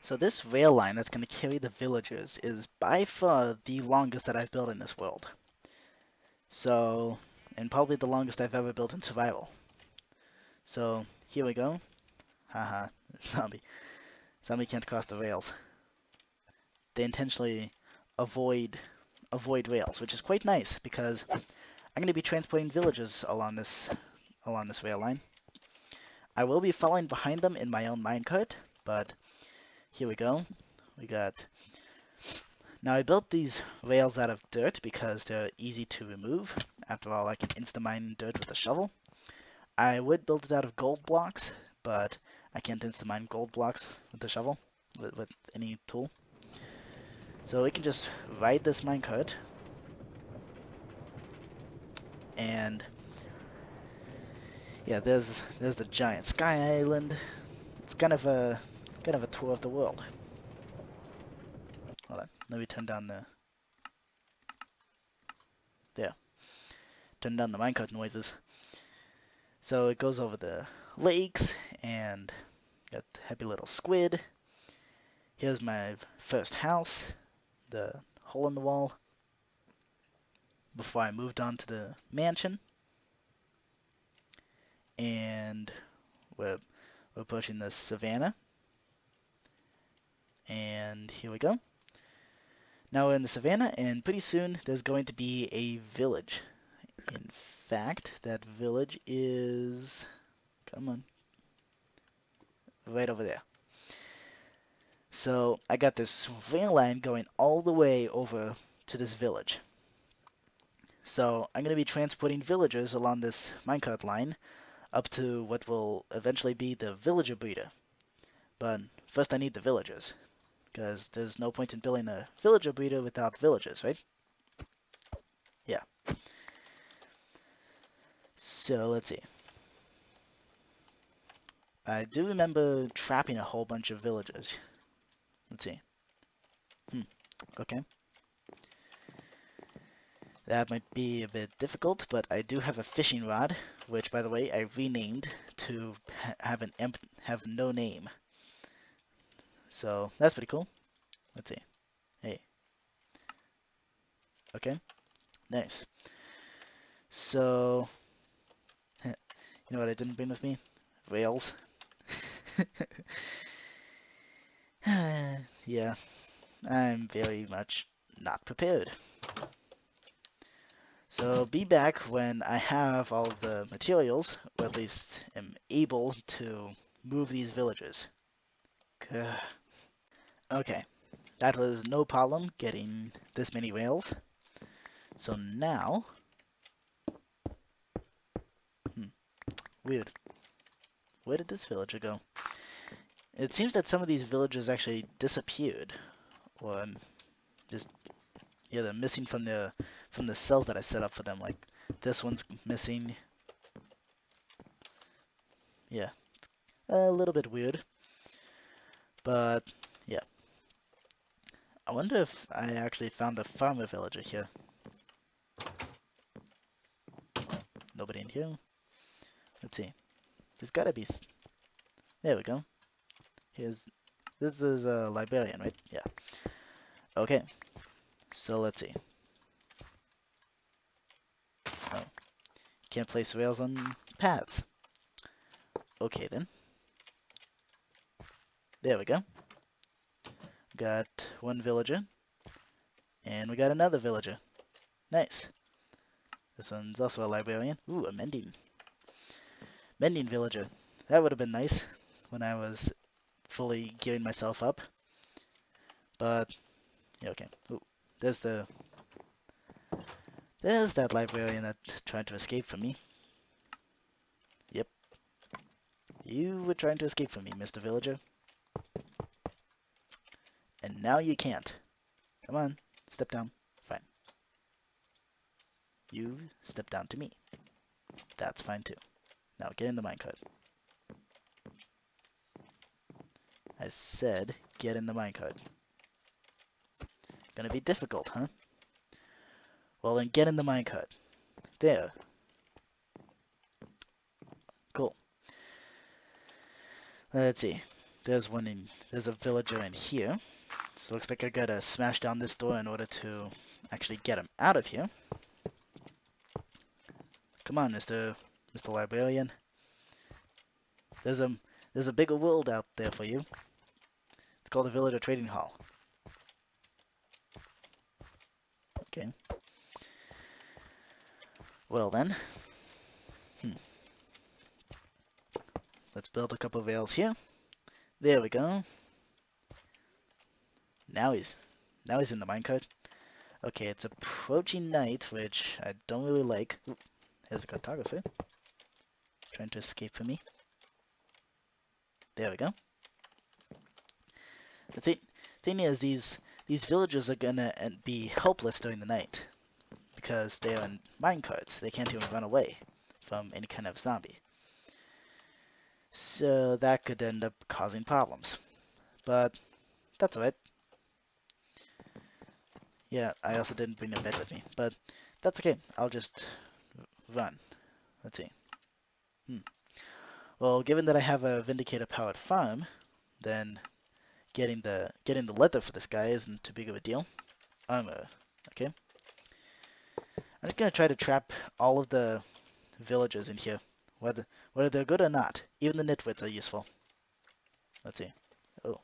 So this rail line that's going to carry the villagers is by far the longest that I've built in this world. So, and probably the longest I've ever built in survival. So, here we go. Haha, zombie. Zombie can't cross the rails. They intentionally avoid rails, which is quite nice because I'm going to be transporting villagers along this rail line. I will be following behind them in my own minecart, but here we go. We got. Now I built these rails out of dirt because they're easy to remove. After all, I can insta-mine dirt with a shovel. I would build it out of gold blocks, but I can't insta-mine gold blocks with a shovel, with any tool. So we can just ride this minecart, and yeah, there's the giant sky island. It's kind of a tour of the world. Hold on, let me turn down the minecart noises. So it goes over the lakes and got happy little squid. Here's my first house, the hole in the wall, before I moved on to the mansion. And we're approaching the savannah. And here we go. Now we're in the savannah, and pretty soon there's going to be a village. In fact, that village is, come on, right over there. So I got this rail line going all the way over to this village. So I'm going to be transporting villagers along this minecart line up to what will eventually be the villager breeder. But first I need the villagers, because there's no point in building a villager breeder without villagers, right? Yeah. So let's see. I do remember trapping a whole bunch of villagers. Let's see. Okay. That might be a bit difficult, but I do have a fishing rod, which, by the way, I renamed to have no name. So that's pretty cool. Let's see. Hey. Okay. Nice. So, you know what I didn't bring with me? Rails. Yeah, I'm very much not prepared. So be back when I have all the materials, or at least am able to move these villages. Okay, that was no problem getting this many rails. So now, weird. Where did this villager go? It seems that some of these villagers actually disappeared, or just they're missing from the cells that I set up for them. Like this one's missing. Yeah, a little bit weird, but yeah. I wonder if I actually found a farmer villager here. Nobody in here. Let's see. There's gotta be. There we go. This is a librarian, right? Yeah. Okay. So let's see. Oh, can't place rails on paths. Okay then. There we go. Got one villager. And we got another villager. Nice. This one's also a librarian. Ooh, a mending villager. That would have been nice when I was fully gearing myself up. But yeah, okay. Ooh, there's that librarian that tried to escape from me. Yep. You were trying to escape from me, Mr. Villager. And now you can't. Come on, step down. Fine. You step down to me. That's fine too. Now get in the minecart. I said get in the minecart. Gonna be difficult, huh? Well then get in the minecart. There. Cool. Let's see. There's one in there's a villager in here. So it looks like I gotta smash down this door in order to actually get him out of here. Come on, Mr. Librarian. There's a bigger world out there for you. It's called the Villager Trading Hall. Okay. Well then. Let's build a couple of rails here. There we go. Now he's in the minecart. Okay, it's approaching night, which I don't really like. Ooh, here's a cartographer. Trying to escape from me. There we go. The thing is, these villagers are gonna be helpless during the night because they are in minecarts. They can't even run away from any kind of zombie. So that could end up causing problems. But that's alright. Yeah, I also didn't bring a bed with me, but that's okay. I'll just run. Let's see. Well, given that I have a Vindicator-powered farm, then getting the leather for this guy isn't too big of a deal. Armor, okay. I'm just gonna try to trap all of the villagers in here, whether they're good or not. Even the nitwits are useful. Let's see. Oh,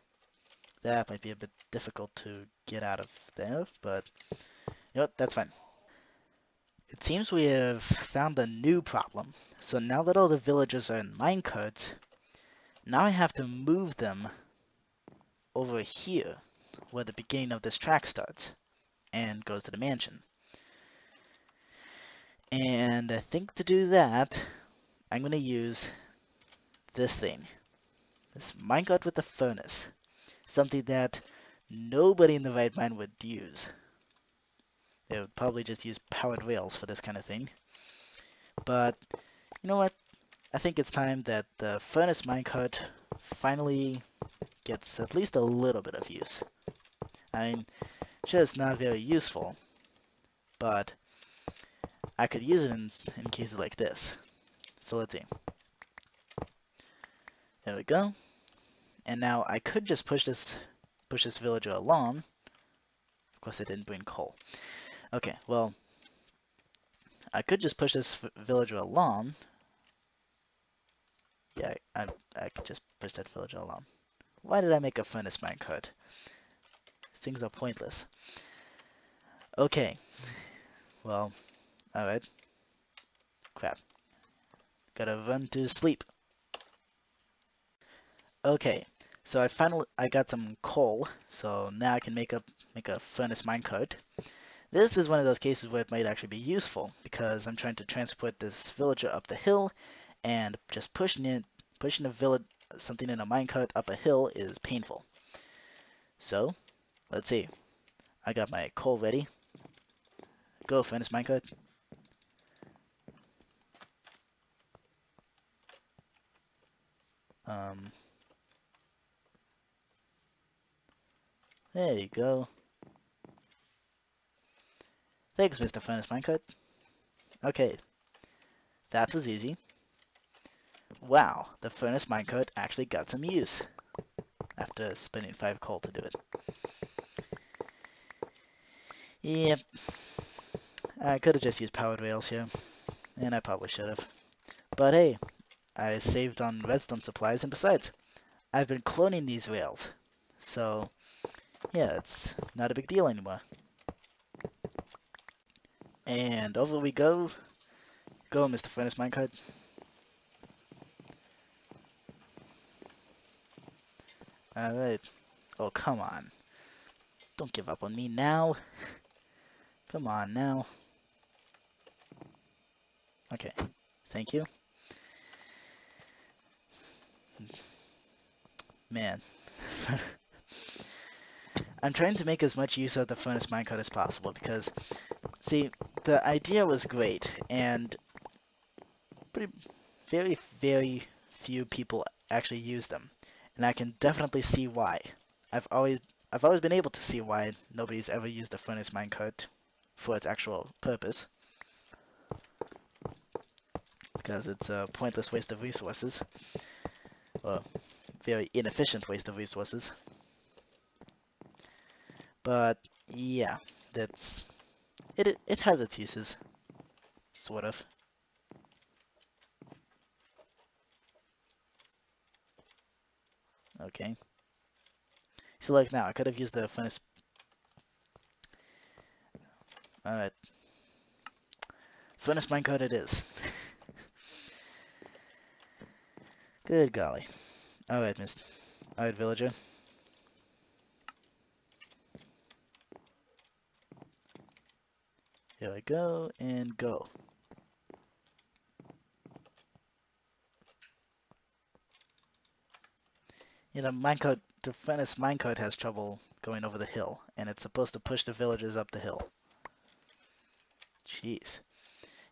that might be a bit difficult to get out of there, but you know what? That's fine. It seems we have found a new problem. So now that all the villagers are in minecarts, now I have to move them over here, where the beginning of this track starts, and goes to the mansion. And I think to do that, I'm going to use this thing. This minecart with the furnace. Something that nobody in the right mind would use. They would probably just use powered rails for this kind of thing. But, you know what? I think it's time that the furnace minecart finally gets at least a little bit of use. I mean, sure, it's not very useful, but I could use it in cases like this. So let's see. There we go. And now I could just push this villager along. Of course, I didn't bring coal. Okay, well, I could just push this villager along. Yeah, I could just push that villager along. Why did I make a furnace minecart? These things are pointless. Okay. Well, alright. Crap. Gotta run to sleep. Okay, so I got some coal, so now I can make a furnace minecart. This is one of those cases where it might actually be useful because I'm trying to transport this villager up the hill, and just pushing something in a minecart up a hill is painful. So, let's see. I got my coal ready. Go, furnace minecart. There you go. Thanks, Mr. Furnace Minecart. Okay, that was easy. Wow, the furnace minecart actually got some use after spending 5 coal to do it. Yep, I could have just used powered rails here, and I probably should have. But hey, I saved on redstone supplies, and besides, I've been cloning these rails, so yeah, it's not a big deal anymore. And over we go. Go, Mr. Furnace Minecart. Alright. Oh, come on. Don't give up on me now. Come on now. Okay. Thank you. Man. I'm trying to make as much use of the furnace minecart as possible because, see, the idea was great, and very, very few people actually use them, and I can definitely see why. I've always been able to see why nobody's ever used a furnace minecart for its actual purpose, because it's a pointless waste of resources, or very inefficient waste of resources. But yeah, that's it. It has its uses, sort of. Okay. So like now, I could have used the furnace. Alright, furnace minecart it is. Good golly. Alright, miss. Alright, villager. Here I go, and go. You know, minecart, the furnace minecart has trouble going over the hill, and it's supposed to push the villagers up the hill. Jeez.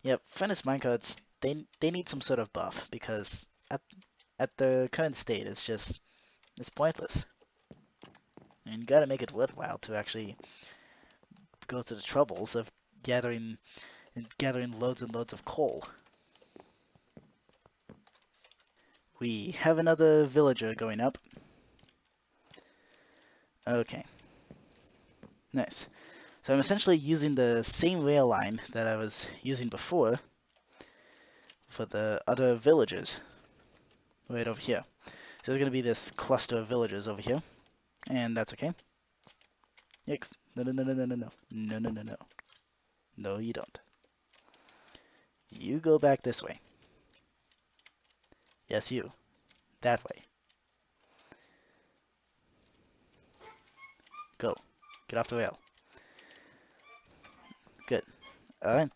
Yep, furnace minecarts, they need some sort of buff, because at the current state, it's pointless. And you gotta make it worthwhile to actually go to the troubles of gathering loads and loads of coal. We have another villager going up. Okay. Nice. So I'm essentially using the same rail line that I was using before for the other villagers. Right over here. So there's going to be this cluster of villagers over here. And that's okay. Yikes. No, no, no, no, no, no, no. No, no, no, no. No, you don't. You go back this way. Yes, you. That way. Go. Get off the rail. Good. Alright.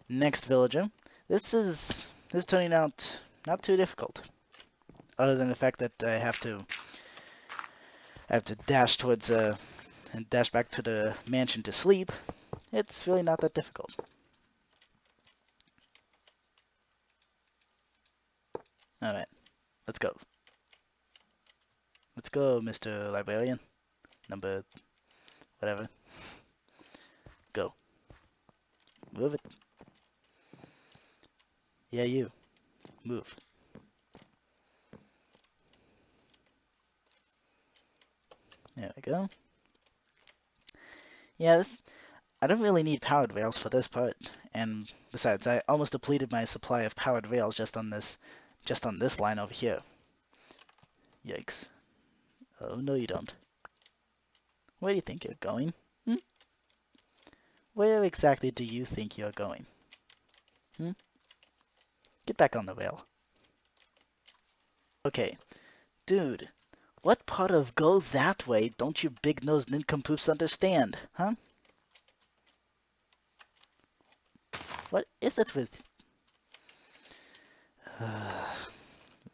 Next villager. This is turning out not too difficult. Other than the fact that I have to dash towards and dash back to the mansion to sleep. It's really not that difficult. Alright. Let's go. Let's go, Mr. Librarian. Number whatever. Go. Move it. Yeah, you. Move. There we go. Yeah, I don't really need powered rails for this part. And besides, I almost depleted my supply of powered rails just on this line over here. Yikes. Oh, no you don't. Where do you think you're going? Hmm? Where exactly do you think you're going? Hmm? Get back on the rail. Okay. Dude, what part of go that way don't you big-nosed nincompoops understand, huh? What is it with...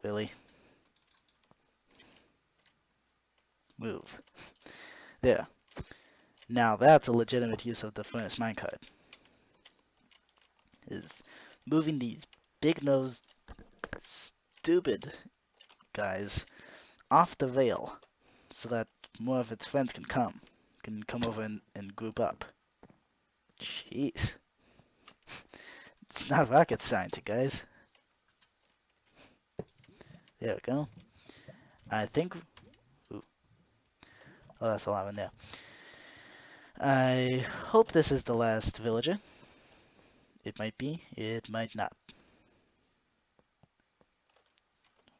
really? Move. There. Now that's a legitimate use of the furnace minecart. Is moving these big-nosed, stupid guys off the rail so that more of its friends can come over and group up. Jeez. It's not rocket science, you guys. There we go. I think... Ooh. Oh, that's a lot in there. I hope this is the last villager. It might be, it might not.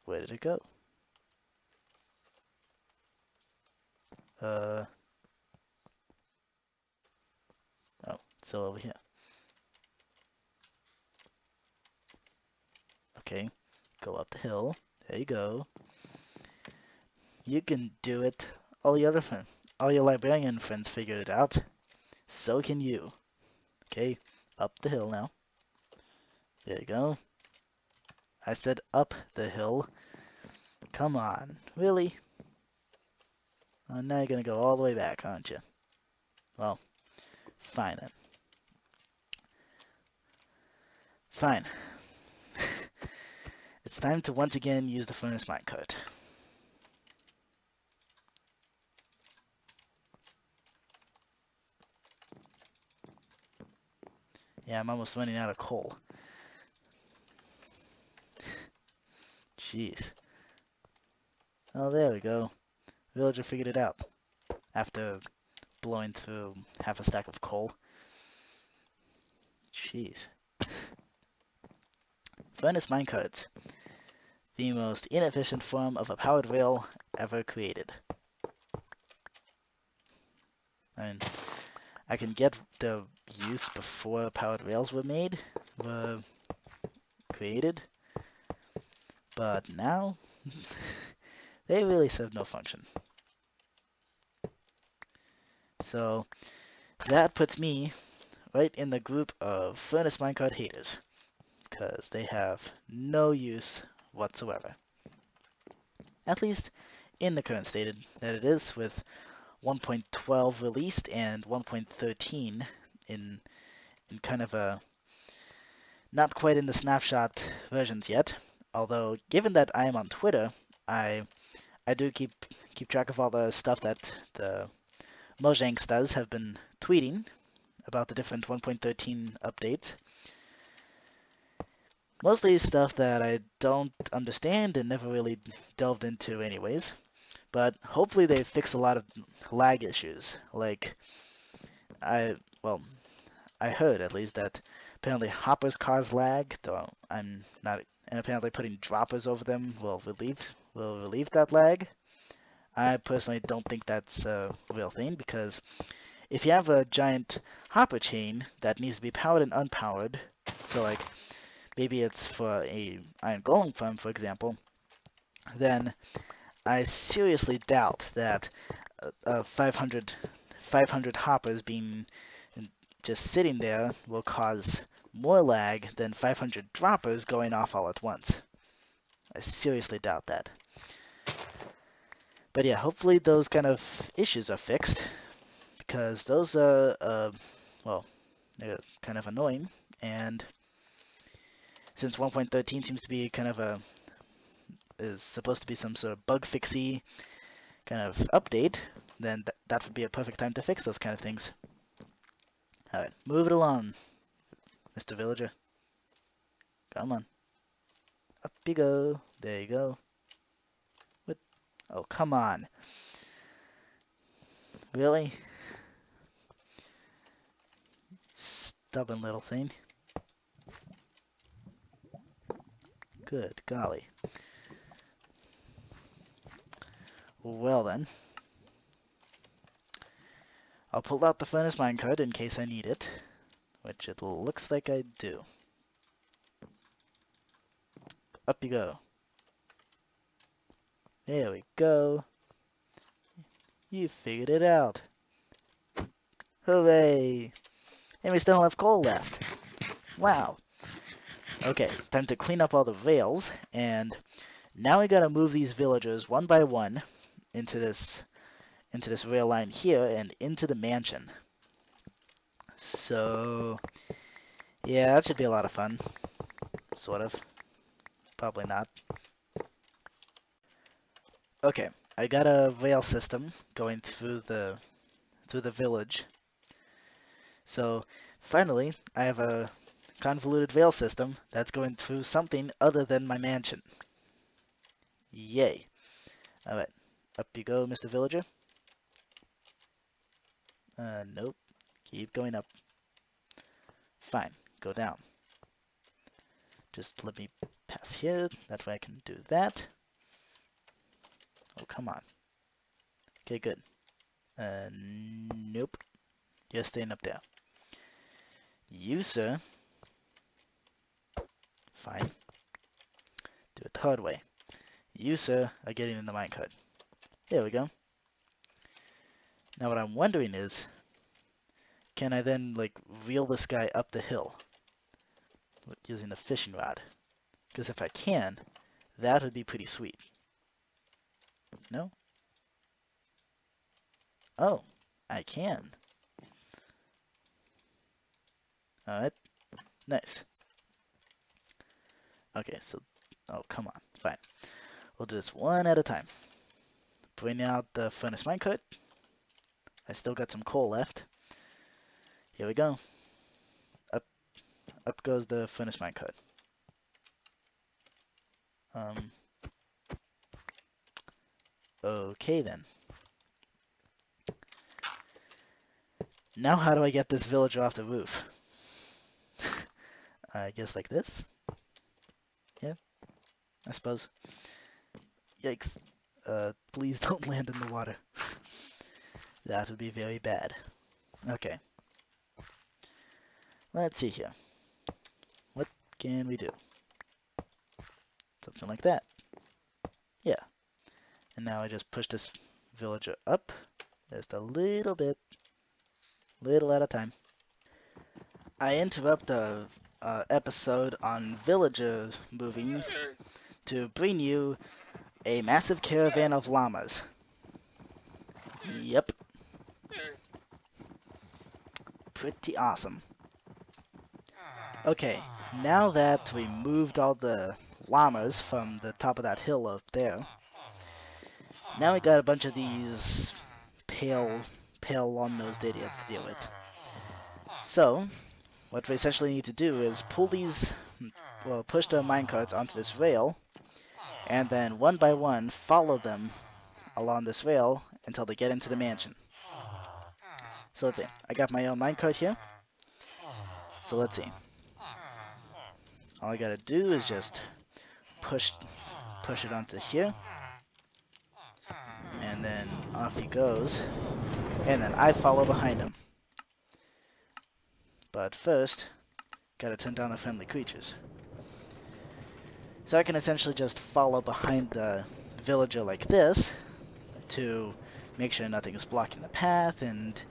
Where did it go? Oh, it's still over here. Okay, go up the hill. There you go. You can do it. All your librarian friends figured it out. So can you. Okay, up the hill now. There you go. I said up the hill. Come on, really? Oh, now you're gonna go all the way back, aren't you? Well, fine then. Fine. It's time to once again use the furnace minecart. Yeah, I'm almost running out of coal. Jeez. Oh, there we go. Villager figured it out after blowing through half a stack of coal. Jeez. Furnace minecarts. The most inefficient form of a powered rail ever created. I mean, I can get the use before powered rails were created, but now they really serve no function. So that puts me right in the group of furnace minecart haters, because they have no use whatsoever. At least in the current state that it is, with 1.12 released and 1.13 in kind of a not quite in the snapshot versions yet. Although, given that I am on Twitter, I do keep track of all the stuff that the Mojangstas have been tweeting about the different 1.13 updates. Mostly stuff that I don't understand and never really delved into anyways. But hopefully they fix a lot of lag issues. Like, well, I heard at least that apparently hoppers cause lag, though I'm not, and apparently putting droppers over them will relieve that lag. I personally don't think that's a real thing, because if you have a giant hopper chain that needs to be powered and unpowered, so like maybe it's for a iron golem farm, for example, then I seriously doubt that 500 hoppers being just sitting there will cause more lag than 500 droppers going off all at once. I seriously doubt that. But yeah, hopefully those kind of issues are fixed, because those are, well, they're kind of annoying. And since 1.13 seems to be kind of is supposed to be some sort of bug fixy kind of update, then that would be a perfect time to fix those kind of things. Alright, move it along, Mr. Villager. Come on. Up you go. There you go. What? Oh, come on. Really? Stubborn little thing. Good golly. Well then. I'll pull out the furnace minecart in case I need it, which it looks like I do. Up you go. There we go. You figured it out. Hooray! And we still have coal left. Wow. Okay, time to clean up all the rails, and now we gotta move these villagers one by one into this rail line here and into the mansion. So yeah, that should be a lot of fun. Sort of. Probably not. Okay, I got a rail system going through the village. So finally, I have a convoluted rail system that's going through something other than my mansion. Yay. Alright, up you go, Mr. Villager. Nope. Keep going up. Fine, go down. Just let me pass here, that way I can do that. Oh, come on. Okay, good. Nope. You're staying up there. You, sir. Fine. Do it the hard way. You, sir, are getting in the minecart. There we go. Now what I'm wondering is, can I then, like, reel this guy up the hill using the fishing rod? Because if I can, that would be pretty sweet. No? Oh, I can. Alright, nice. Okay, so, oh, come on, fine. We'll do this one at a time. Bring out the furnace minecart. I still got some coal left. Here we go. Up goes the furnace minecart. Okay then. Now how do I get this villager off the roof? I guess like this? Yeah, I suppose. Yikes. Please don't land in the water. That would be very bad. Okay. Let's see here. What can we do? Something like that. Yeah. And now I just push this villager up just a little bit. Little at a time. I interrupt a episode on villager moving to bring you a massive caravan of llamas. Yep. Pretty awesome. Okay, now that we moved all the llamas from the top of that hill up there, now we got a bunch of these pale long-nosed idiots to deal with. So, what we essentially need to do is pull these, well, push the minecarts onto this rail, and then one by one follow them along this rail until they get into the mansion. So let's see, I got my own minecart here. So let's see. All I gotta do is just push it onto here, and then off he goes, and then I follow behind him. But first, gotta turn down the friendly creatures. So I can essentially just follow behind the villager like this to make sure nothing is blocking the path, and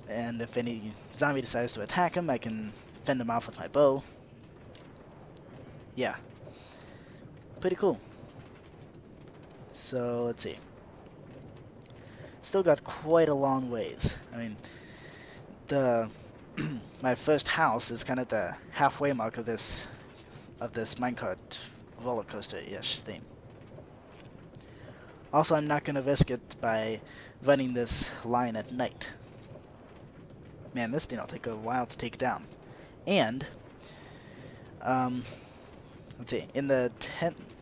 if any zombie decides to attack him, I can fend him off with my bow. Yeah, pretty cool. So let's see. Still got quite a long ways. I mean, the my first house is kind of the halfway mark of this minecart roller coaster-ish thing. Also, I'm not gonna risk it by running this line at night. Man, this thing will take a while to take down. And let's see, in the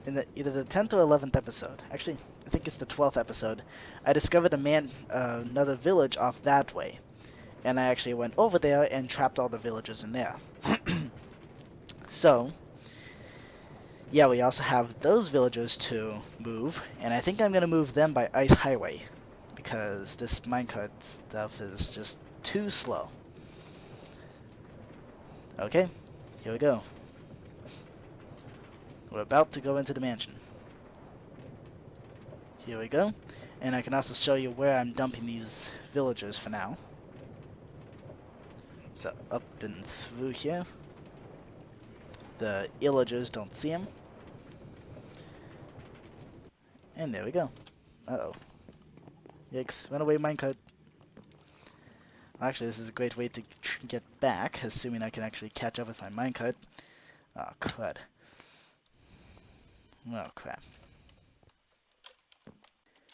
either the 10th or 11th episode, actually, I think it's the 12th episode, I discovered another village off that way, and I actually went over there and trapped all the villagers in there. So, yeah, we also have those villagers to move, and I think I'm gonna move them by ice highway, because this minecart stuff is just too slow. Okay, here we go. We're about to go into the mansion. Here we go. And I can also show you where I'm dumping these villagers for now. So up and through here. The illagers don't see him. And there we go. Uh-oh. Yikes. Run away, minecart. Actually, this is a great way to get back, assuming I can actually catch up with my minecart. Oh, crud. Oh, crap.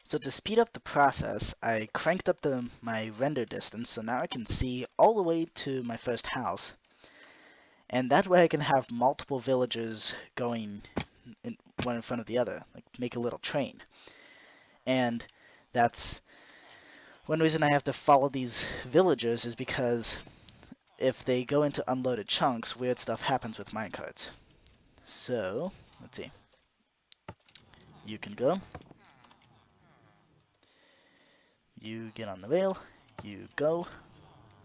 So to speed up the process, I cranked up my render distance, so now I can see all the way to my first house. And that way I can have multiple villagers going one in front of the other, like make a little train. And that's one reason I have to follow these villagers is because if they go into unloaded chunks, weird stuff happens with minecarts. So, let's see. You can go. You get on the rail. You go.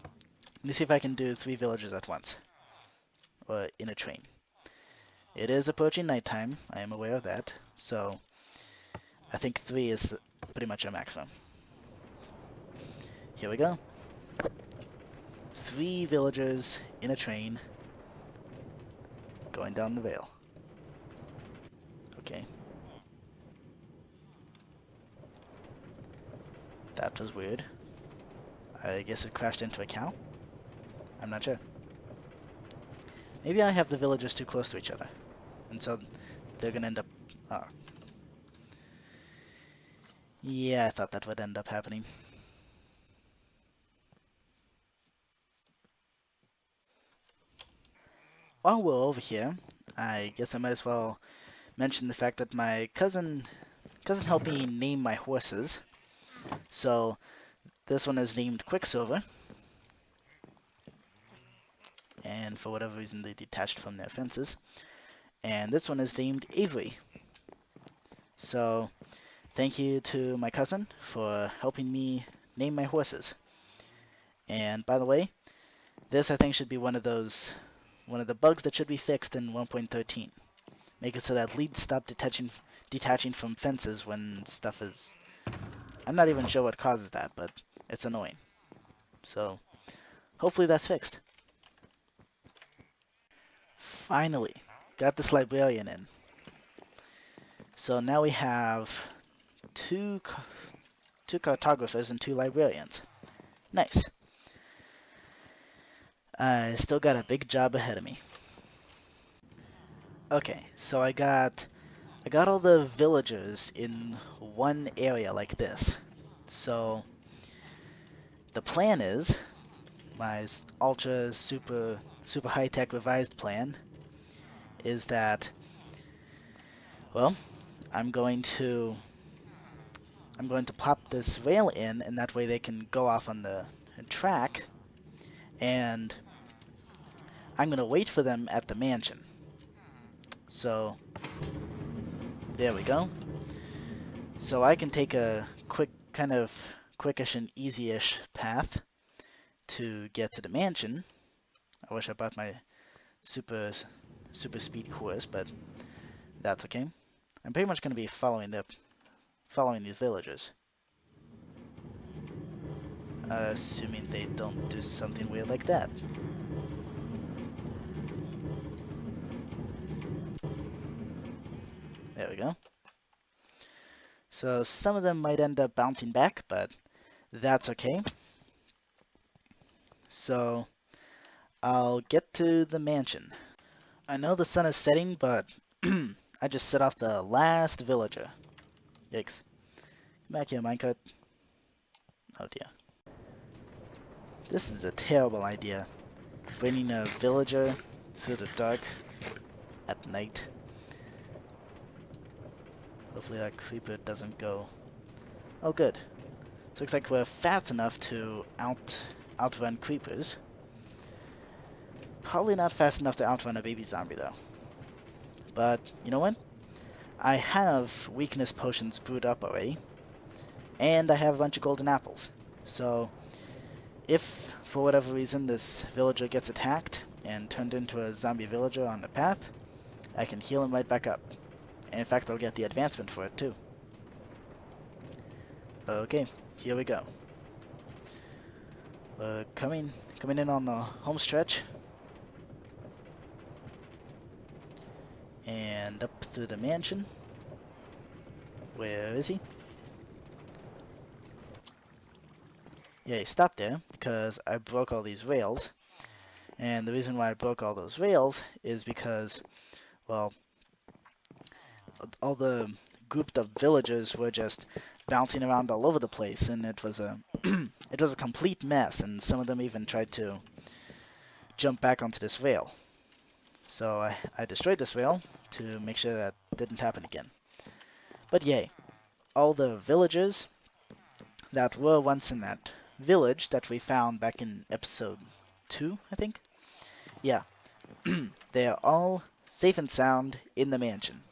Let me see if I can do 3 villagers at once. Or in a train. It is approaching nighttime. I am aware of that. So, I think 3 is pretty much our maximum. Here we go. 3 villagers in a train going down the rail. Okay. That was weird. I guess it crashed into a cow? I'm not sure. Maybe I have the villagers too close to each other. And so they're gonna end up... Oh. Yeah, I thought that would end up happening. While we're over here, I guess I might as well mention the fact that my cousin doesn't help me name my horses. So this one is named Quicksilver, and for whatever reason they detached from their fences. And this one is named Avery. So thank you to my cousin for helping me name my horses. And by the way, this I think should be one of the bugs that should be fixed in 1.13. Make it so that leads stop detaching from fences when stuff is... I'm not even sure what causes that, but it's annoying. So hopefully that's fixed. Finally, got this librarian in. So now we have two cartographers and 2 librarians. Nice. I still got a big job ahead of me. Okay, so I got all the villagers in one area like this. So the plan is my ultra super high-tech revised plan is that, well, I'm going to pop this rail in, and that way they can go off on the track, and I'm going to wait for them at the mansion. So there we go. So I can take a quickish and easy-ish path to get to the mansion. I wish I bought my super speedy horse, but that's okay. I'm pretty much going to be following these villagers. Assuming they don't do something weird like that. There we go. So some of them might end up bouncing back, but that's okay. So I'll get to the mansion. I know the sun is setting, but I just set off the last villager. Yikes. Come back here, minecart. Oh dear. This is a terrible idea. Bringing a villager through the dark at night. Hopefully that creeper doesn't go. Oh good. So looks like we're fast enough to outrun creepers. Probably not fast enough to outrun a baby zombie though. But you know what? I have weakness potions brewed up already. And I have a bunch of golden apples. So if for whatever reason this villager gets attacked and turned into a zombie villager on the path, I can heal him right back up. And in fact, I'll get the advancement for it too. Okay, here we go. Coming in on the home stretch. And up through the mansion. Where is he? Yeah, he stopped there because I broke all these rails. And the reason why I broke all those rails is because, well, all the grouped up villagers were just bouncing around all over the place, and it was a it was a complete mess, and some of them even tried to jump back onto this rail. So I destroyed this rail to make sure that didn't happen again. But yay, all the villagers that were once in that village that we found back in episode 2, I think. Yeah, they are all safe and sound in the mansion.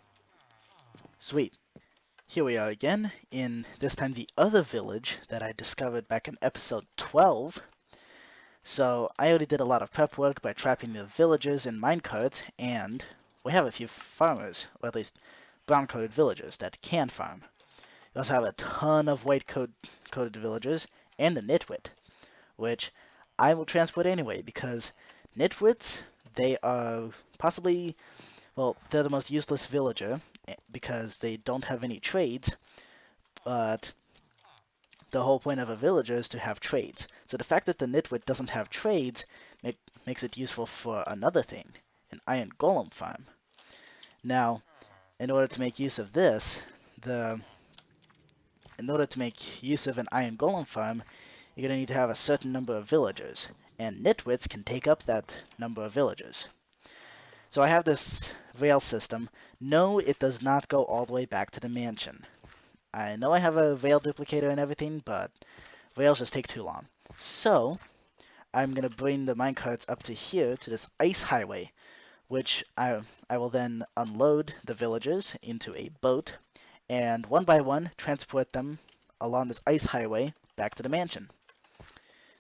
Sweet. Here we are again, in this time the other village that I discovered back in episode 12. So I already did a lot of prep work by trapping the villagers in minecarts, and we have a few farmers, or at least brown-coated villagers that can farm. We also have a ton of white-coated villagers, and a nitwit, which I will transport anyway, because nitwits, they are possibly, well, they're the most useless villager, because they don't have any trades, but the whole point of a villager is to have trades. So the fact that the nitwit doesn't have trades makes it useful for another thing, an iron golem farm. Now, in order to make use of this, in order to make use of an iron golem farm, you're going to need to have a certain number of villagers, and nitwits can take up that number of villagers. So I have this rail system. No, it does not go all the way back to the mansion. I know I have a rail duplicator and everything, but rails just take too long. So I'm gonna bring the minecarts up to here to this ice highway, which I will then unload the villagers into a boat and one by one transport them along this ice highway back to the mansion.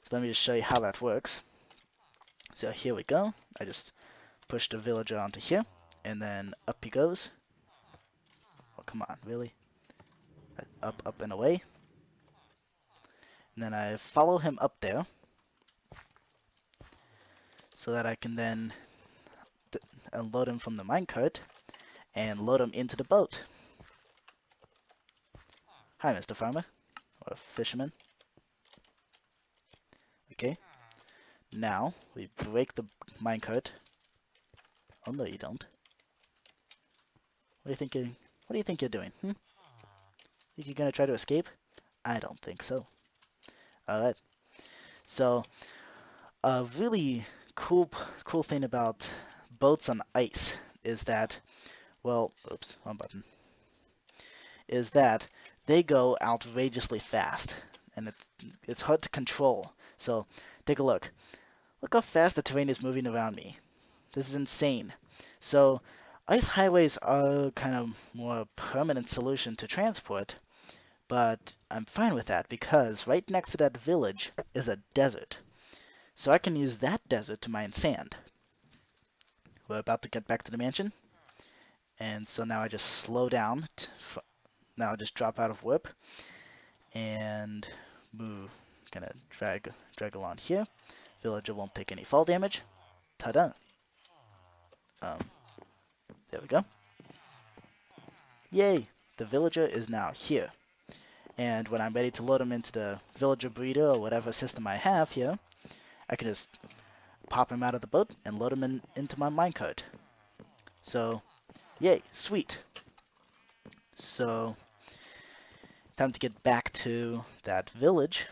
So let me just show you how that works. So here we go. I just push the villager onto here, and then up he goes. Oh, come on, really? Up, up, and away. And then I follow him up there so that I can then unload him from the minecart and load him into the boat. Hi, Mr. Farmer, or Fisherman. Okay, now we break the minecart. Oh no, you don't. What do you think you're doing? Think you're gonna try to escape? I don't think so. All right. So a really cool thing about boats on ice is that, well, oops, wrong button. Is that they go outrageously fast, and it's hard to control. So take a look. Look how fast the terrain is moving around me. This is insane. So ice highways are kind of more permanent solution to transport, but I'm fine with that because right next to that village is a desert. So I can use that desert to mine sand. We're about to get back to the mansion, and so now I just slow down. Now I just drop out of warp and move. Gonna drag along here. Villager won't take any fall damage. Ta-da! Um, there we go. Yay! The villager is now here. And when I'm ready to load him into the villager breeder or whatever system I have here, I can just pop him out of the boat and load him into my minecart. So, yay, sweet. So, time to get back to that village.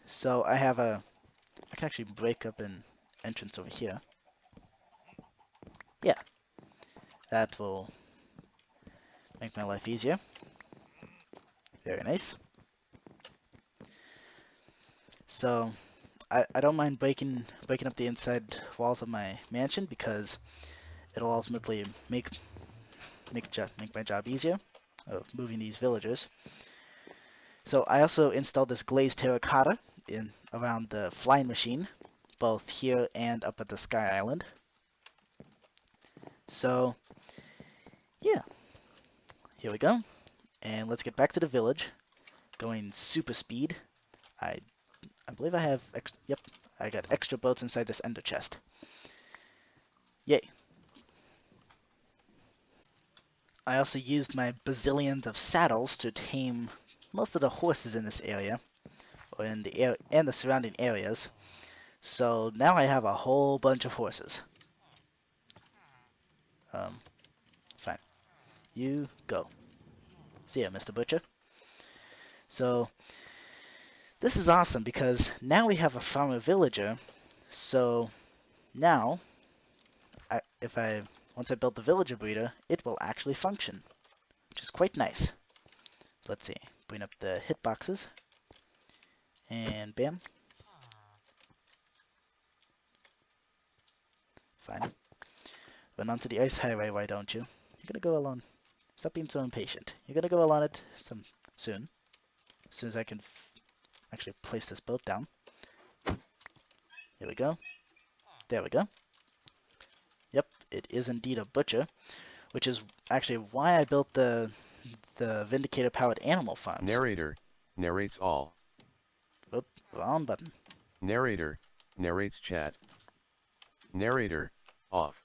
So I can actually break up an entrance over here. Yeah, that will make my life easier. Very nice. So I don't mind breaking up the inside walls of my mansion because it'll ultimately make my job easier of moving these villagers. So I also installed this glazed terracotta in around the flying machine, both here and up at the Sky Island. So yeah, here we go. And let's get back to the village, going super speed. I believe I have, yep, I got extra boats inside this ender chest. Yay. I also used my bazillions of saddles to tame most of the horses in this area, or in the and the surrounding areas. So now I have a whole bunch of horses. Fine. You go. See ya, Mr. Butcher. So this is awesome because now we have a farmer villager. So now, once I build the villager breeder, it will actually function, which is quite nice. Let's see, bring up the hitboxes, and bam. Fine. Run onto the ice highway, why don't you? You're gonna go along. Stop being so impatient. You're gonna go along it soon. As soon as I can actually place this boat down. Here we go. There we go. Yep, it is indeed a butcher, which is actually why I built the Vindicator-powered animal farms. Narrator narrates all. Oop, wrong button. Narrator narrates chat. Narrator off.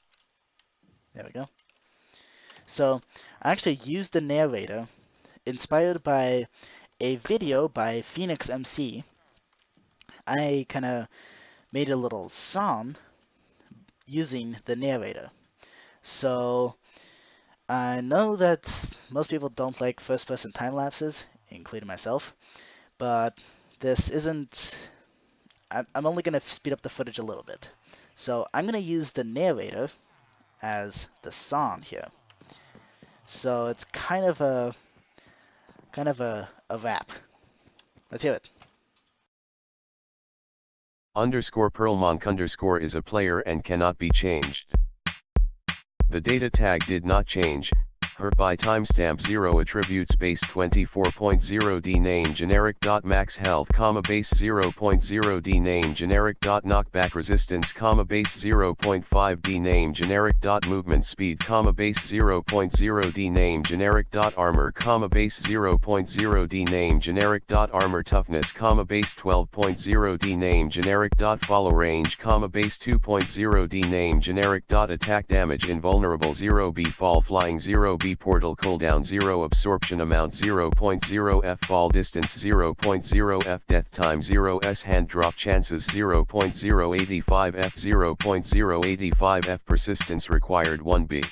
There we go. So I actually used the narrator inspired by a video by Phoenix MC. I kind of made a little song using the narrator. So I know that most people don't like first-person time lapses, including myself, but this isn't. I'm only going to speed up the footage a little bit. So I'm going to use the narrator as the song here. So it's kind of kind of a wrap. Let's hear it. _Perlmonk_ is a player and cannot be changed. The data tag did not change. Her by timestamp 0 attribute space 24.0 d name generic dot max health comma base 0.0 d name generic dot knockback resistance comma base 0.5 d name generic dot movement speed comma base 0.0 d name generic dot armor comma base 0.0 d name generic dot armor toughness comma base 12.0 d name generic dot follow range comma base 2.0 d name generic dot attack damage invulnerable 0 b fall flying 0 b portal cooldown 0 absorption amount 0.0 f fall distance 0.0 f death time 0 s hand drop chances 0.085 f 0.085 f persistence required 1b.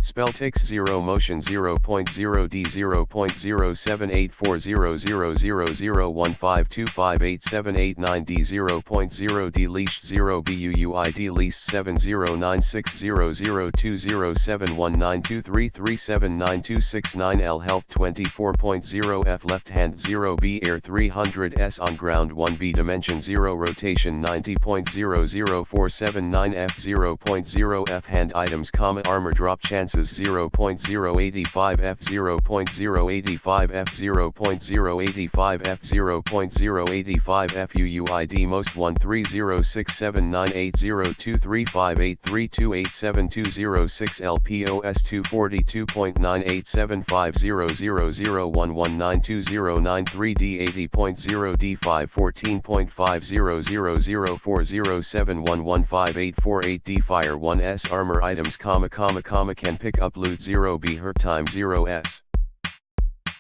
Spell takes 0 motion 0.0 d 0.074000015258789 d 0.0 d leashed 0 buuid leased 70960020071923379269 l health 24.0 f left hand 0 b air 300 s on ground 1 b dimension 0 rotation 90.00479 f 0.0 f hand items comma armor drop chances 0.085 f 0.085 f 0.085 f 0.085 f uuid most 1306798023583287206 lpos 242.9875000119209 d 80.0 d 514.5000407115848 d fire 1s armor items comma can pick up loot 0 b hurt time 0 s.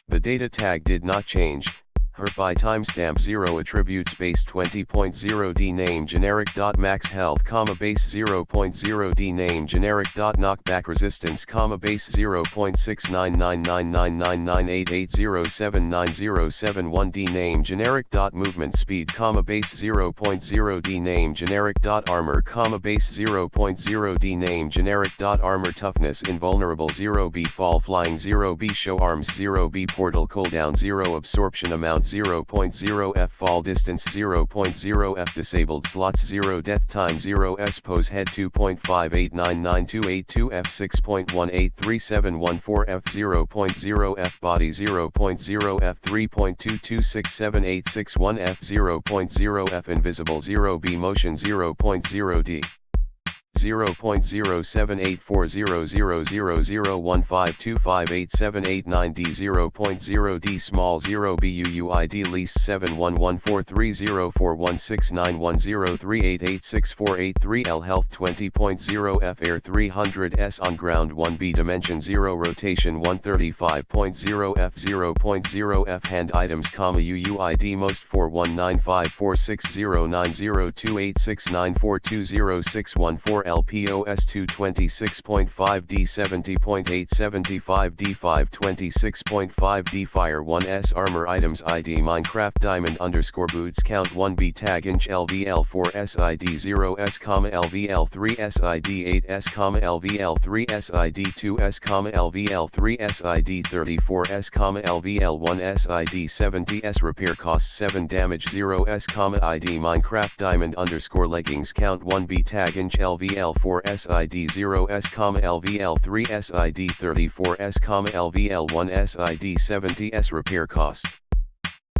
The data tag did not change. Hurt by timestamp 0 attribute space 20.0 d name generic dot max health comma base 0.0 d name generic dot knockback resistance comma base 0.69999988079071 d name generic dot movement speed comma base 0.0 d name generic dot armor comma base 0.0 d name generic dot armor toughness invulnerable 0 b fall flying 0 b show arms 0 b portal cooldown 0 absorption amount 0.0 f fall distance 0.0 f disabled slots 0 death time 0 s pose head 2.58999282 f 6.183714 f 0.0 f body 0.0 f 3.2267861 f 0.0 f invisible 0 b motion 0.0 d 0.07840000152587889 d 0.0 d small 0 buuid least 711430416910388648 l health 20.0 f air 300 s on ground 1 b dimension 0 rotation 135.0 f 0.0 f hand items comma uuid most 419546090286942061 LPOS 226.5 D 70.875 D 526.5 D Fire 1S Armor Items ID Minecraft Diamond _ boots count 1 B Tag Inch LVL 4 SID 0 S, LVL 3 SID 8 S, LVL 3 SID 2 S, LVL 3 SID 34 S, LVL 1 SID 70 S. Repair cost 7 damage 0 S, ID Minecraft Diamond _ leggings count 1 B Tag Inch LVL 4 SID 0 S, LVL 3 SID 34 S, LVL 1 SID 70 S. Repair cost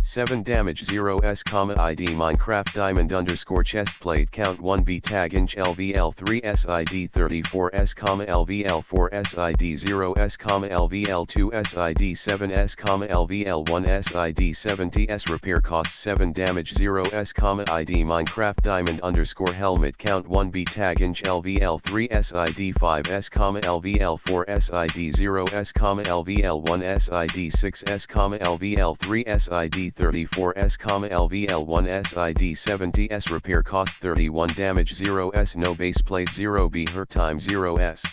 7 damage 0 S, ID Minecraft Diamond _ chestplate count 1 B Tag Inch LVL 3 SID 34 S, LVL 4 SID 0 S, LVL 2 SID 7 S, LVL 1 SID 70 S. Repair cost 7 damage 0 S, ID Minecraft Diamond _ helmet count 1 B Tag Inch LVL 3 SID 5 S, LVL 4 SID 0 S, LVL 1 SID 6 S, LVL 3 SID 34 S, LVL 1 SID 70 S. Repair cost 31 damage 0 S. No baseplate 0 B. Hurt time 0 S.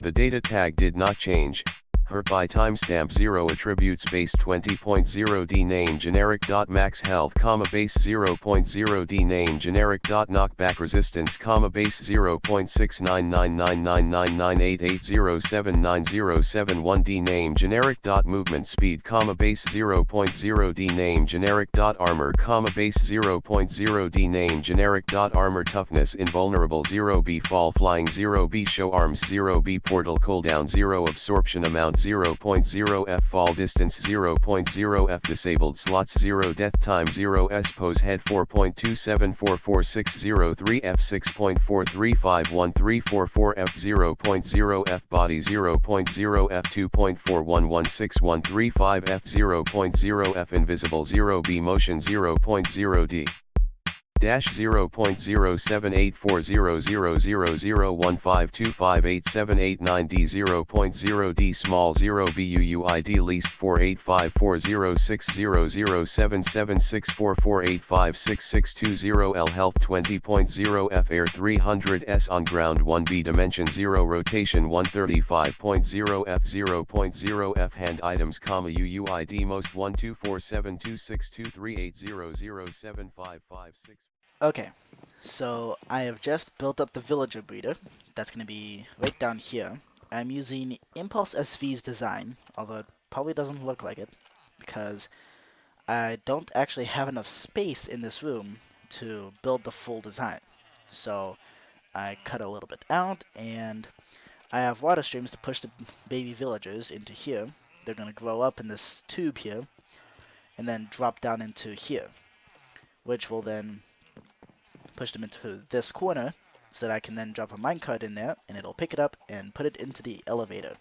The data tag did not change. per by timestamp 0 attributes base 20.0 d name generic dot max health comma base 0.0 d name generic dot knockback resistance comma base 0.69999988079071 d name generic dot movement speed comma base 0.0 d name generic dot armor comma base 0.0 d name generic dot armor toughness invulnerable 0b fall flying 0b show arms 0b portal cooldown 0 absorption amount 0.0 f fall distance 0.0 f disabled slots 0 death time 0 s pose head 4.2744603 f 6.435134 f 0.0 f body 0.0 f 2.411613 f 0.0 f invisible 0 b motion 0.0 d dash 0.078400001525878 d 0.0 d small 0 buuid least 48540600776448566620 l health 20.0 f air 300 s on ground 1 b dimension 0 rotation 135.0 f 0.0 f hand items comma uuid most 1247262380075556. Okay, so I have just built up the villager breeder. That's going to be right down here. I'm using Impulse SV's design, although it probably doesn't look like it, because I don't actually have enough space in this room to build the full design. So I cut a little bit out, and I have water streams to push the baby villagers into here. They're going to grow up in this tube here, and then drop down into here, which will then push them into this corner so that I can then drop a minecart in there and it'll pick it up and put it into the elevator.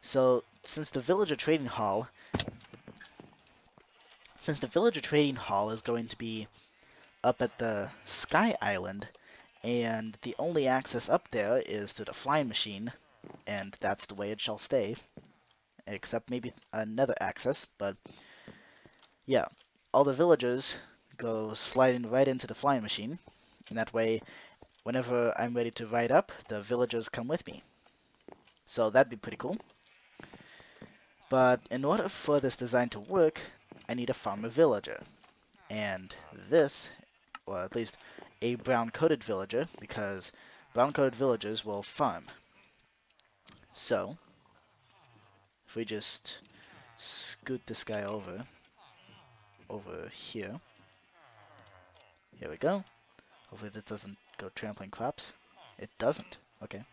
So since the villager trading hall is going to be up at the Sky Island, and the only access up there is to the flying machine, and that's the way it shall stay, except maybe another access, but yeah, all the villagers go sliding right into the flying machine, and that way whenever I'm ready to ride up, the villagers come with me. So that'd be pretty cool. But in order for this design to work, I need a farmer villager. And this, or at least a brown-coated villager, because brown-coated villagers will farm. So, if we just scoot this guy over here. Here we go. Hopefully this doesn't go trampling crops. It doesn't. Okay.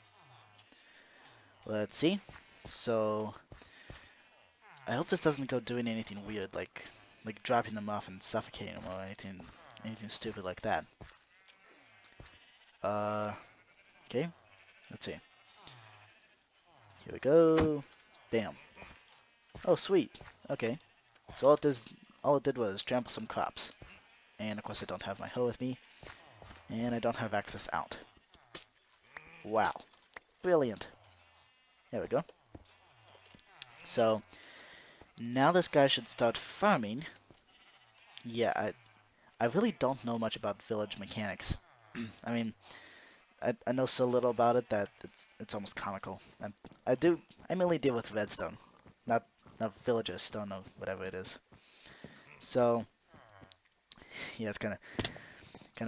Let's see. So, I hope this doesn't go doing anything weird, like dropping them off and suffocating them or anything stupid like that. Okay. Let's see. Here we go. Bam. Oh, sweet. Okay. So all it did was trample some crops. And of course I don't have my hoe with me. And I don't have access out. Wow. Brilliant. There we go. So, now this guy should start farming. Yeah, I really don't know much about village mechanics. I mean, I know so little about it that it's almost comical. I mainly deal with redstone, not villager stone or whatever it is. So yeah, it's kind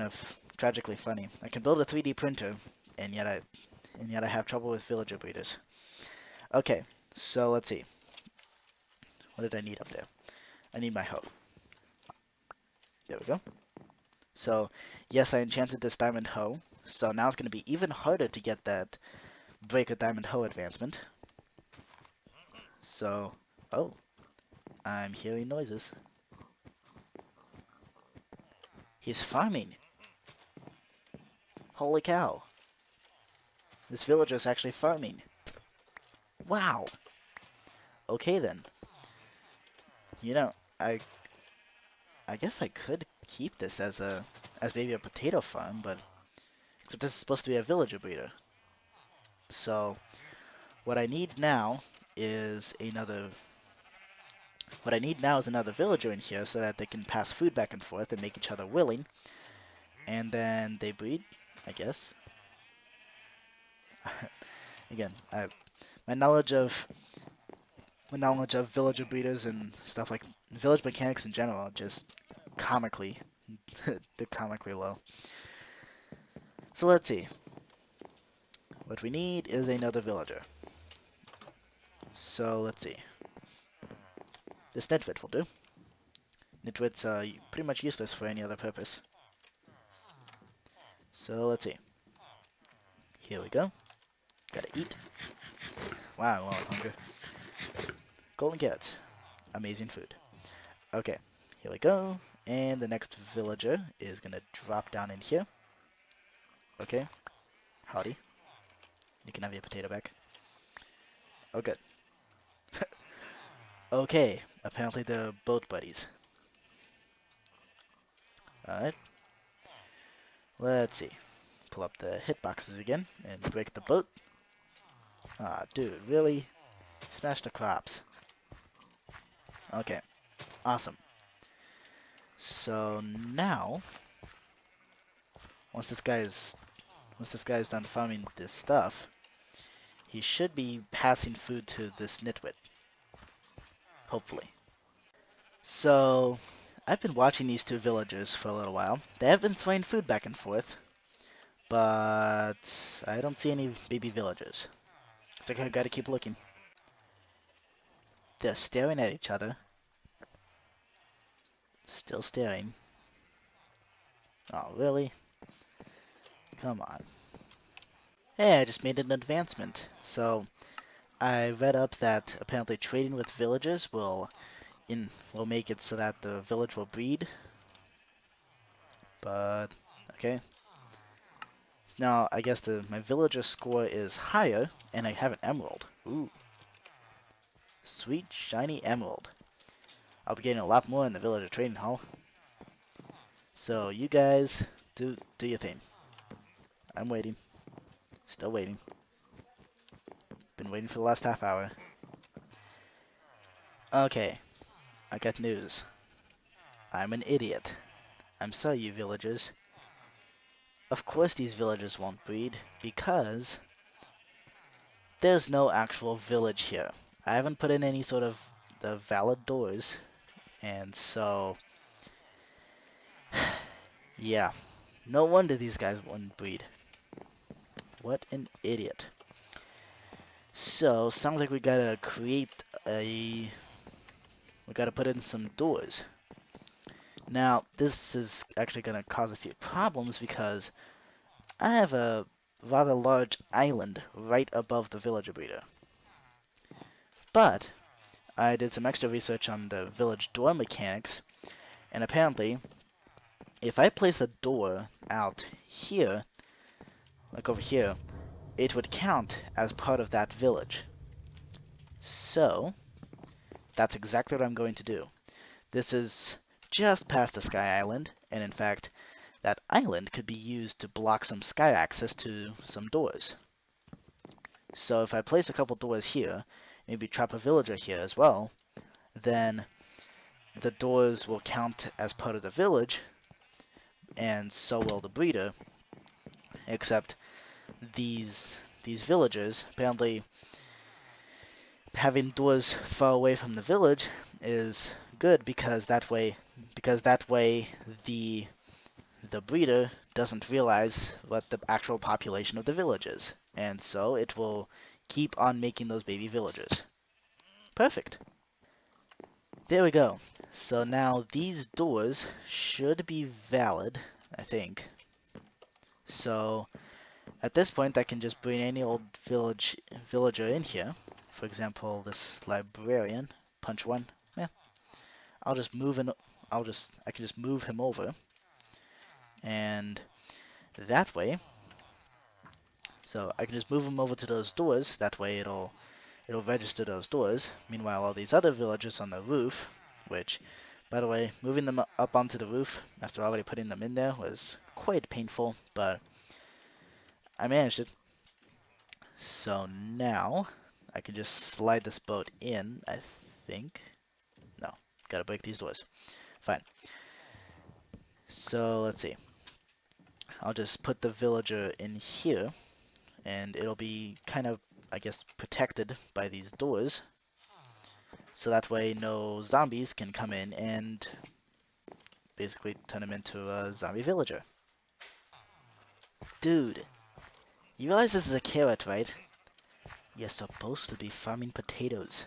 of tragically funny. I can build a 3D printer, and yet I have trouble with villager breeders. Okay, so let's see. What did I need up there? I need my hoe. There we go. So yes, I enchanted this diamond hoe. So now it's going to be even harder to get that break a diamond hoe advancement. So, oh, I'm hearing noises. He's farming. Holy cow. This villager's actually farming. Wow. Okay then. You know, I guess I could keep this as maybe a potato farm, but except this is supposed to be a villager breeder. So what I need now is another villager in here so that they can pass food back and forth and make each other willing. And then they breed, I guess. Again, my knowledge of my knowledge of villager breeders and stuff like village mechanics in general, just comically, they're comically low. So let's see. What we need is another villager. So let's see. This nitwit will do. Nitwits are pretty much useless for any other purpose. So let's see. Here we go. Gotta eat. Wow, a lot of hunger. Golden carrots. Amazing food. Okay, here we go. And the next villager is gonna drop down in here. Okay, howdy. You can have your potato back. Oh, good. Okay, apparently they're boat buddies. Alright, let's see. Pull up the hitboxes again and break the boat. Ah, dude, really? Smash the crops. Okay, awesome. So now, once this guy is done farming this stuff, he should be passing food to this nitwit. Hopefully. So, I've been watching these two villagers for a little while. They have been throwing food back and forth, but I don't see any baby villagers. So I gotta keep looking. They're staring at each other. Still staring. Oh, really? Come on. Hey, I just made an advancement. So, I read up that apparently trading with villagers will make it so that the village will breed. But okay. So now I guess my villager score is higher, and I have an emerald. Ooh, sweet shiny emerald. I'll be getting a lot more in the villager trading hall. So you guys do your thing. I'm waiting. Still waiting. Been waiting for the last half hour. Okay, I got news. I'm an idiot. I'm sorry, you villagers. Of course these villagers won't breed, because there's no actual village here. I haven't put in any sort of the valid doors, and so yeah, no wonder these guys wouldn't breed. What an idiot. So sounds like we gotta we gotta put in some doors. Now this is actually gonna cause a few problems because I have a rather large island right above the villager breeder. But I did some extra research on the village door mechanics, and apparently, if I place a door out here, like over here, it would count as part of that village. So, that's exactly what I'm going to do. This is just past the Sky Island, and in fact, that island could be used to block some sky access to some doors. So if I place a couple doors here, maybe trap a villager here as well, then the doors will count as part of the village, and so will the breeder, except these villagers, apparently having doors far away from the village is good because that way the breeder doesn't realize what the actual population of the village is, and so it will keep on making those baby villagers. Perfect. There we go. So now these doors should be valid, I think. So at this point I can just bring any old villager in here. For example, this librarian, punch one. Yeah, I'll just move in. I can just move him over, and that way, so I can just move him over to those doors. That way, it'll register those doors. Meanwhile, all these other villagers on the roof, which, by the way, moving them up onto the roof after already putting them in there was quite painful, but I managed it. So now I can just slide this boat in, I think. No, gotta break these doors. Fine. So let's see. I'll just put the villager in here, and it'll be kind of, I guess, protected by these doors. so that way no zombies can come in and basically turn him into a zombie villager. Dude, you realize this is a carrot, right? You're supposed to be farming potatoes.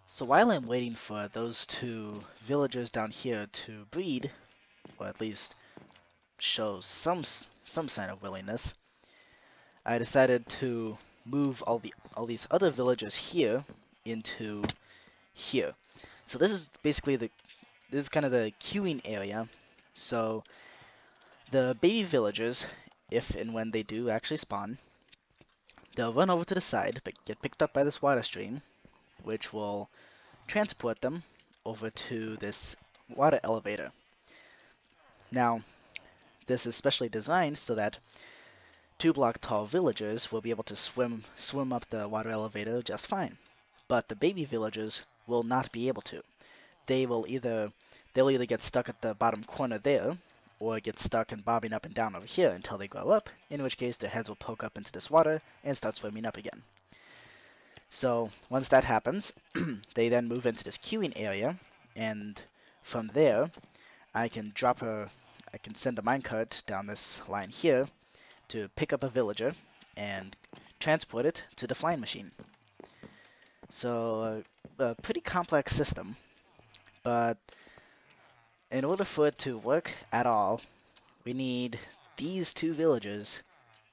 So while I'm waiting for those two villagers down here to breed, or at least show some sign of willingness, I decided to move all these other villagers here into here. So this is basically this is kind of the queuing area. So the baby villagers, if and when they do actually spawn, they'll run over to the side, but get picked up by this water stream, which will transport them over to this water elevator. Now, this is specially designed so that 2-block tall villagers will be able to swim up the water elevator just fine. But the baby villagers will not be able to. They'll either get stuck at the bottom corner there, or get stuck and bobbing up and down over here until they grow up, in which case their heads will poke up into this water and start swimming up again. So once that happens, they then move into this queuing area, and from there, I can send a minecart down this line here to pick up a villager and transport it to the flying machine. So a pretty complex system, but in order for it to work at all, we need these two villagers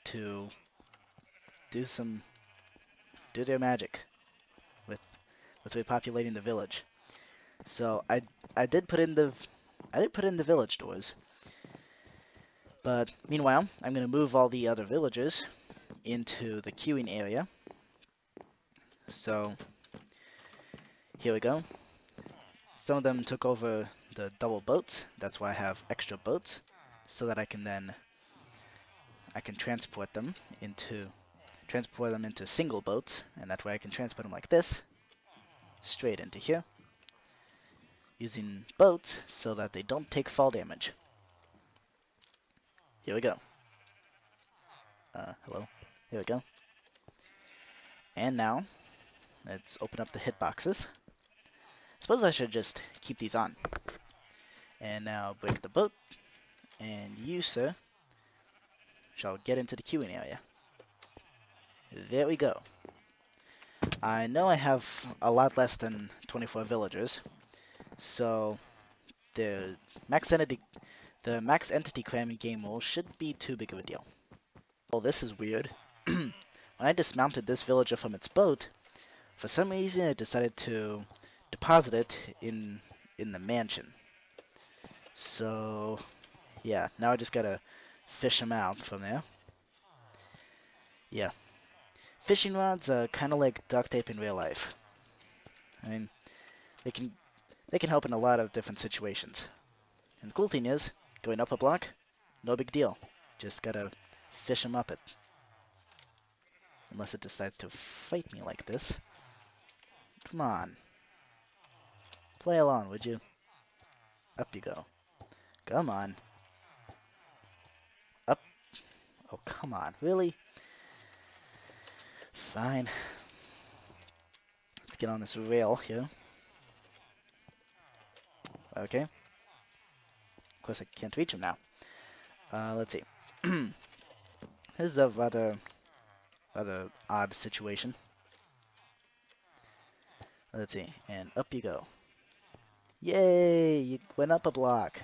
to do their magic with repopulating the village. So I did put in the village doors. But meanwhile, I'm going to move all the other villagers into the queuing area. So here we go. Some of them took over the double boats. That's why I have extra boats, so that I can transport them into single boats, and that way I can transport them like this, straight into here, using boats so that they don't take fall damage. Here we go. Hello. Here we go. And now, let's open up the hitboxes. Suppose I should just keep these on. And now break the boat, and you, sir, shall get into the queuing area. There we go. I know I have a lot less than 24 villagers, so the max entity cramming game rule shouldn't be too big of a deal. Well, this is weird. When I dismounted this villager from its boat, for some reason it decided to deposit it in the mansion. So yeah, now I just gotta fish him out from there. Yeah. Fishing rods are kind of like duct tape in real life. I mean, they can help in a lot of different situations. And the cool thing is, going up a block, no big deal. Just gotta fish them up it. Unless it decides to fight me like this. Come on. Play along, would you? Up you go. Come on. Up. Oh, come on. Really? Fine. Let's get on this rail here. Okay. Of course, I can't reach him now. Let's see. This is a rather odd situation. Let's see. And up you go. Yay! You went up a block.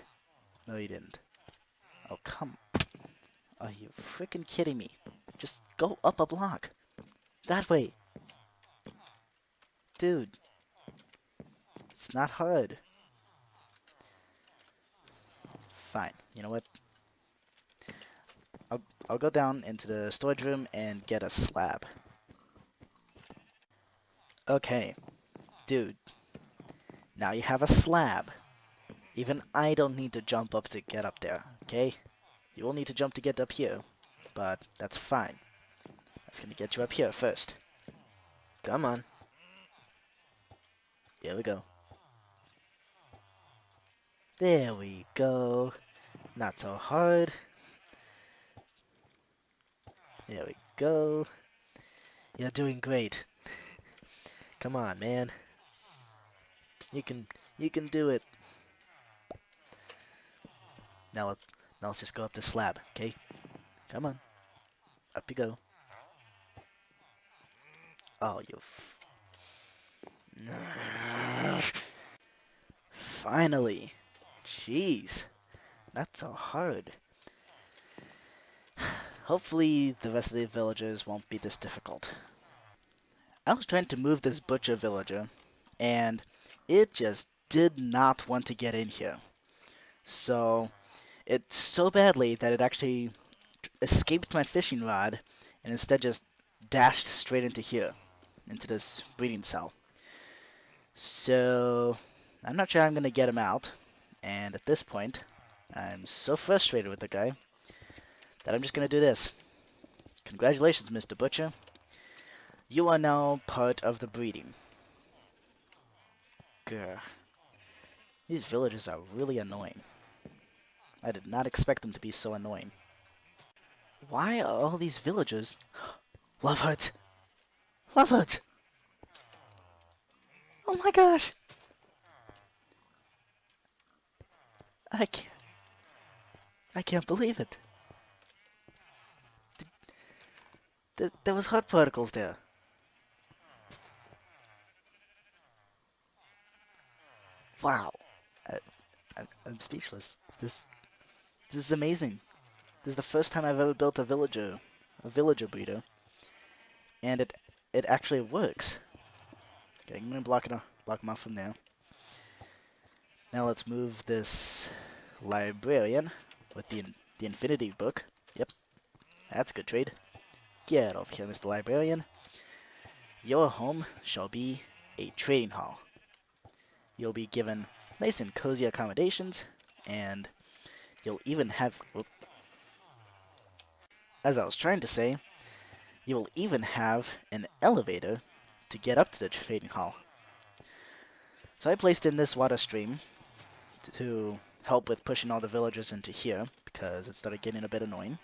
No, you didn't. Oh, come. Are you freaking kidding me? Just go up a block. That way. Dude. It's not hard. Fine. You know what? I'll go down into the storage room and get a slab. Okay. Dude. Now you have a slab. Even I don't need to jump up to get up there, okay? You will need to jump to get up here, but that's fine. I was gonna get you up here first. Come on. Here we go. There we go. Not so hard. There we go. You're doing great. Come on, man. You can do it. Now let now let's just go up the slab, okay? Come on. Up you go. Oh, you finally. Jeez. Not so hard. Hopefully the rest of the villagers won't be this difficult. I was trying to move this butcher villager, and it just did not want to get in here. So it so badly that it actually escaped my fishing rod and instead just dashed straight into here, into this breeding cell. So I'm not sure I'm going to get him out, and at this point, I'm so frustrated with the guy that I'm just going to do this. Congratulations, Mr. Butcher. You are now part of the breeding. Grr. These villagers are really annoying. I did not expect them to be so annoying. Why are all these villagers... Love Hut! Love Hut! Oh my gosh! I can't... I can't believe it. There was hut particles there. Wow. I, I'm speechless. This is amazing. This is the first time I've ever built a villager breeder, and it actually works. Okay, I'm gonna block him off from there. Now let's move this librarian with the infinity book. Yep, that's a good trade. Get over here, Mr. Librarian. Your home shall be a trading hall. You'll be given nice and cozy accommodations, and you'll even have, as I was trying to say, you will even have an elevator to get up to the trading hall. So I placed in this water stream to help with pushing all the villagers into here, because it started getting a bit annoying.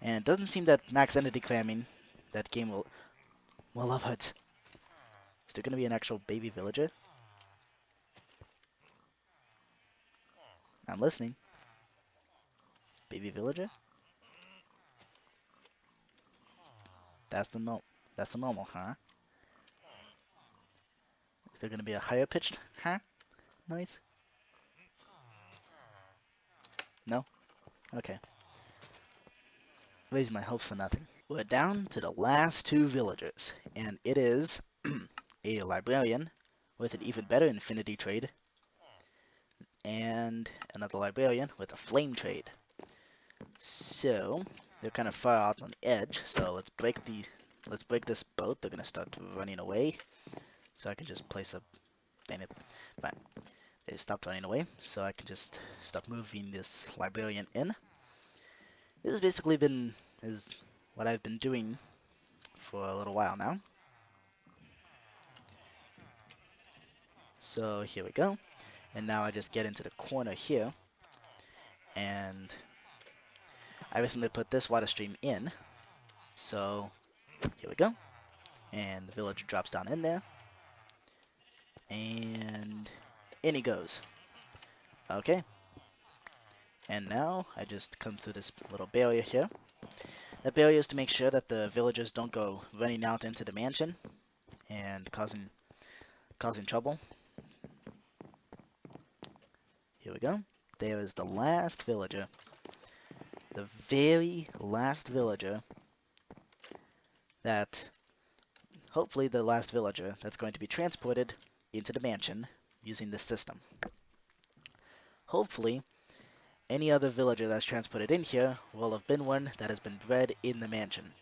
And it doesn't seem that max entity cramming, that game will... Well, Love Hut. Is there going to be an actual baby villager? I'm listening. Baby villager? That's the normal, huh? Is there going to be a higher pitched, huh? Noise? No? Okay. Raise my hopes for nothing. We're down to the last two villagers, and it is a librarian with an even better infinity trade, and another librarian with a flame trade. So they're kind of far out on the edge. So let's break this boat. They're gonna start running away. So I can just place a... Dang it. Fine. They stopped running away, so I can just stop moving this librarian in. This has basically is what I've been doing for a little while now. So here we go. And now I just get into the corner here, and I recently put this water stream in. So here we go. And the villager drops down in there. And in he goes. Okay. And now I just come through this little barrier here. That barrier is to make sure that the villagers don't go running out into the mansion and causing trouble. Here we go. There is the last villager. The very last villager that... Hopefully the last villager that's going to be transported into the mansion using this system. Hopefully, any other villager that's transported in here will have been one that has been bred in the mansion.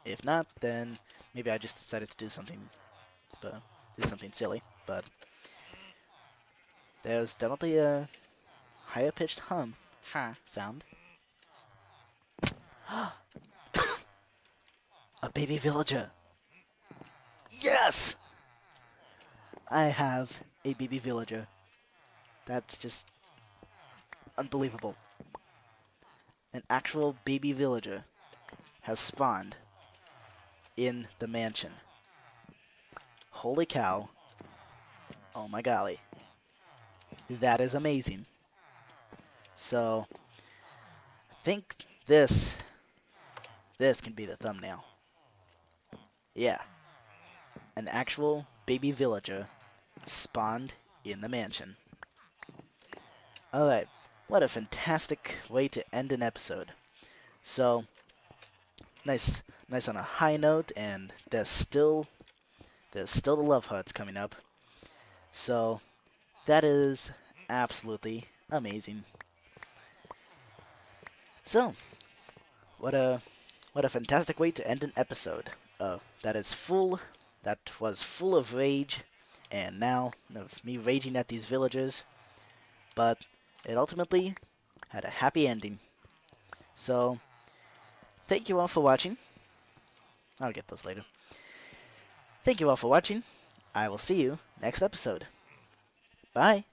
If not, then maybe I just decided to do something silly, but there's definitely a higher pitched ha sound. A baby villager. Yes! I have a baby villager. That's just unbelievable. An actual baby villager has spawned in the mansion. Holy cow. Oh my golly. That is amazing. So, I think this can be the thumbnail. Yeah, an actual baby villager spawned in the mansion. Alright, what a fantastic way to end an episode. So, nice on a high note, and there's still the love hearts coming up. So, that is absolutely amazing. So, what a what a fantastic way to end an episode. That was full of rage, and now of me raging at these villagers, but it ultimately had a happy ending. So, thank you all for watching. I'll get those later. Thank you all for watching. I will see you next episode. Bye.